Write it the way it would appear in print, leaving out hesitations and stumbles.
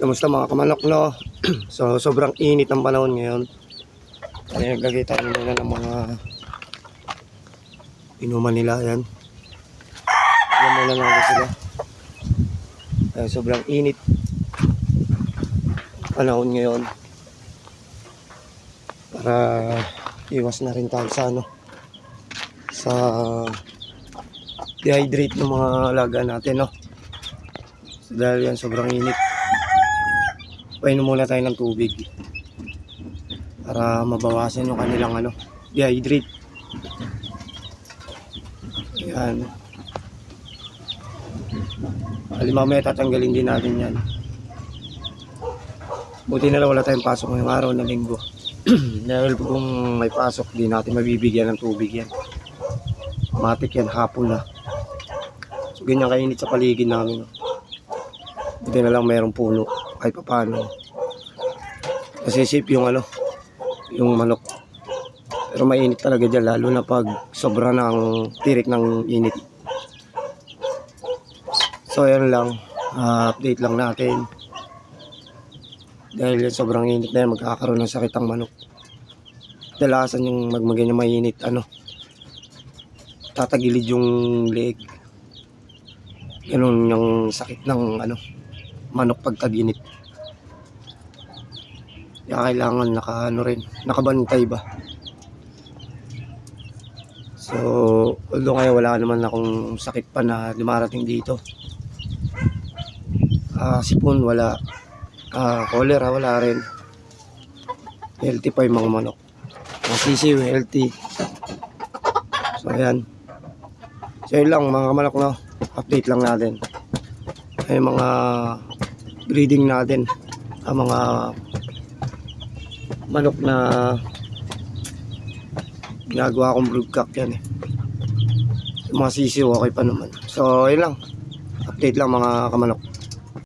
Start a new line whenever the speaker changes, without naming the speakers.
Kamusta mga kamanok, no? So sobrang init ng panahon ngayon. Kaya naglagay tayo muna ng mga inuman nila. Yan. Yan muna lang sila. Kaya sobrang init panahon ngayon. Para iwas na rin tayo sa sa dehydrate ng mga alaga natin, no? So, dahil yan sobrang init, painom muna tayo ng tubig para mabawasan yung kanilang dehydrate. Ayan. Mamaya tatanggalin din natin yan. Buti na lang wala tayong pasok ngayong araw na linggo. Dahil kung may pasok, di natin mabibigyan ng tubig yan. Matik yan, hapon na. So ganyan kainit sa paligid namin. Buti na lang mayroong puno kahit paano. Kasi safe yung yung manok. Pero mainit talaga dyan, lalo na pag sobra ng tirik ng init. So yan lang, update lang natin. Dahil sobrang init na yan, magkakaroon ng sakit ang manok. Dalasan yung magmaganya mainit, tatagilid yung leg. Ganun yung sakit ng manok pag tag-init. Kaya kailangan nakabantay ba. So although kaya wala naman akong sakit pa na dumarating dito. Sipon wala, cholera wala rin. Healthy pa yung mga manok. Sisiw healthy. So ayan. So yun lang mga manok, no? Update lang natin ay mga breeding natin, ang mga manok na ginagawa kong broodcock yan mga sisiw okay pa naman. So yun lang, update lang mga kamanok.